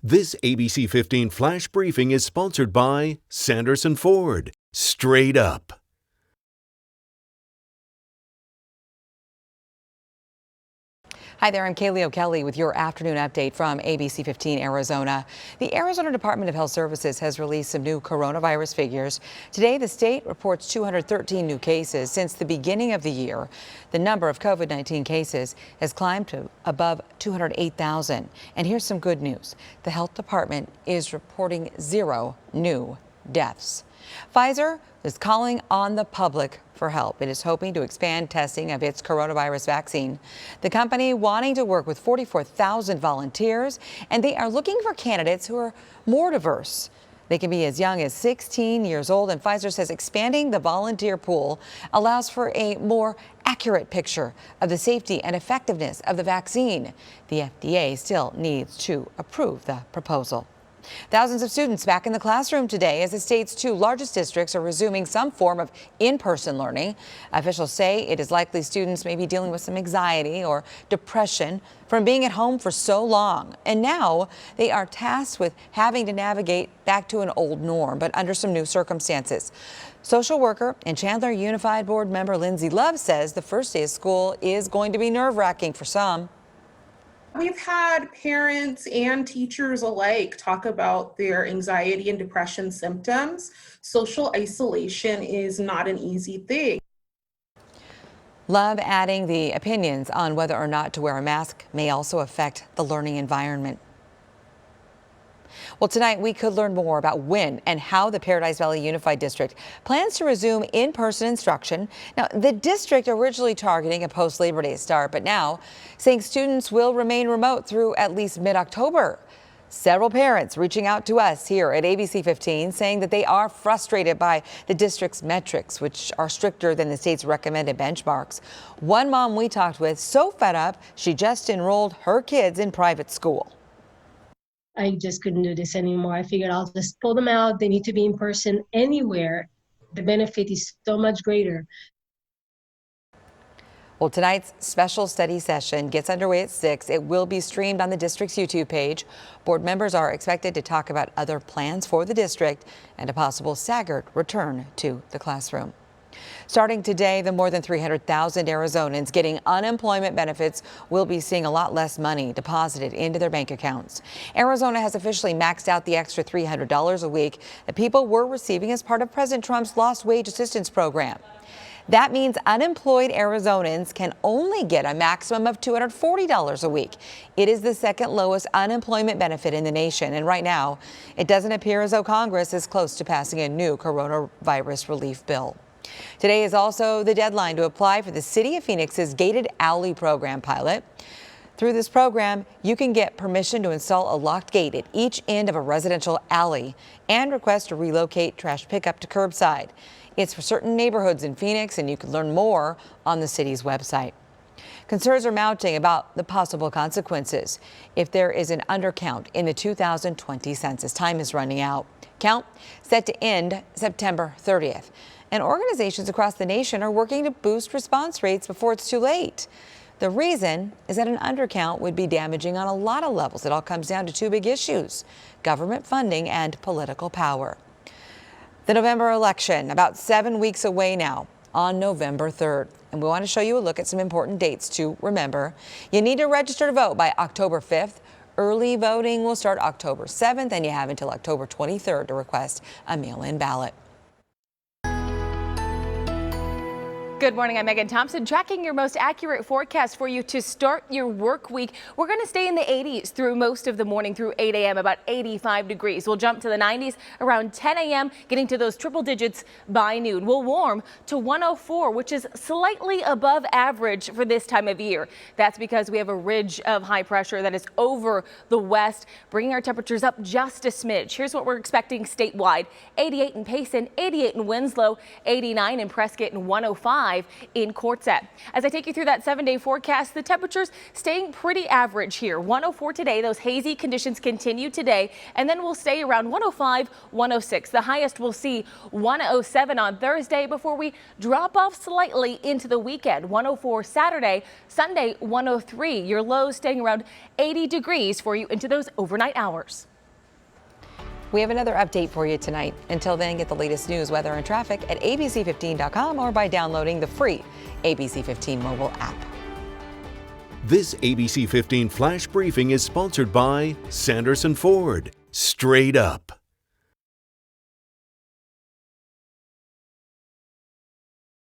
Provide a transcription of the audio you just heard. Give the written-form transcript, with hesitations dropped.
This ABC 15 Flash Briefing is sponsored by Sanderson Ford. Straight up. Hi there, I'm Kaylee O'Kelly with your afternoon update from ABC15 Arizona. The Arizona Department of Health Services has released some new coronavirus figures. Today, the state reports 213 new cases since the beginning of the year. The number of COVID-19 cases has climbed to above 208,000. And here's some good news. The health department is reporting 0 new deaths. Pfizer is calling on the public for help. It is hoping to expand testing of its coronavirus vaccine. The company wanting to work with 44,000 volunteers, and they are looking for candidates who are more diverse. They can be as young as 16 years old, and Pfizer says expanding the volunteer pool allows for a more accurate picture of the safety and effectiveness of the vaccine. The FDA still needs to approve the proposal. Thousands of students back in the classroom today as the state's 2 largest districts are resuming some form of in-person learning. Officials say it is likely students may be dealing with some anxiety or depression from being at home for so long. And now they are tasked with having to navigate back to an old norm, but under some new circumstances. Social worker and Chandler Unified Board member Lindsay Love says the first day of school is going to be nerve-wracking for some. We've had parents and teachers alike talk about their anxiety and depression symptoms. Social isolation is not an easy thing. Love adding the opinions on whether or not to wear a mask may also affect the learning environment. Well, tonight we could learn more about when and how the Paradise Valley Unified District plans to resume in-person instruction. Now, the district originally targeting a post-Labor Day start, but now saying students will remain remote through at least mid-October. Several parents reaching out to us here at ABC 15 saying that they are frustrated by the district's metrics, which are stricter than the state's recommended benchmarks. One mom we talked with so fed up she just enrolled her kids in private school. I just couldn't do this anymore. I figured I'll just pull them out. They need to be in person anywhere. The benefit is so much greater. Well, tonight's special study session gets underway at 6. It will be streamed on the district's YouTube page. Board members are expected to talk about other plans for the district and a possible staggered return to the classroom. Starting today, the more than 300,000 Arizonans getting unemployment benefits will be seeing a lot less money deposited into their bank accounts. Arizona has officially maxed out the extra $300 a week that people were receiving as part of President Trump's lost wage assistance program. That means unemployed Arizonans can only get a maximum of $240 a week. It is the second lowest unemployment benefit in the nation. And right now, it doesn't appear as though Congress is close to passing a new coronavirus relief bill. Today is also the deadline to apply for the City of Phoenix's Gated Alley Program pilot. Through this program, you can get permission to install a locked gate at each end of a residential alley and request to relocate trash pickup to curbside. It's for certain neighborhoods in Phoenix, and you can learn more on the city's website. Concerns are mounting about the possible consequences if there is an undercount in the 2020 census. Time is running out. Count set to end September 30th. And organizations across the nation are working to boost response rates before it's too late. The reason is that an undercount would be damaging on a lot of levels. It all comes down to 2 big issues: government funding and political power. The November election, about 7 weeks away now, on November 3rd. And we want to show you a look at some important dates to remember. You need to register to vote by October 5th. Early voting will start October 7th, and you have until October 23rd to request a mail-in ballot. Good morning, I'm Megan Thompson, tracking your most accurate forecast for you to start your work week. We're going to stay in the 80s through most of the morning through 8 a.m., about 85 degrees. We'll jump to the 90s around 10 a.m., getting to those triple digits by noon. We'll warm to 104, which is slightly above average for this time of year. That's because we have a ridge of high pressure that is over the west, bringing our temperatures up just a smidge. Here's what we're expecting statewide: 88 in Payson, 88 in Winslow, 89 in Prescott, and 105 105 in Quartzette. As I take you through that 7-day forecast, the temperatures staying pretty average here. 104 today. Those hazy conditions continue today, and then we'll stay around 105, 106. The highest we'll see 107 on Thursday before we drop off slightly into the weekend. 104 Saturday, Sunday 103. Your lows staying around 80 degrees for you into those overnight hours. We have another update for you tonight. Until then, get the latest news, weather, and traffic at ABC15.com or by downloading the free ABC15 mobile app. This ABC 15 Flash Briefing is sponsored by Sanderson Ford. Straight up.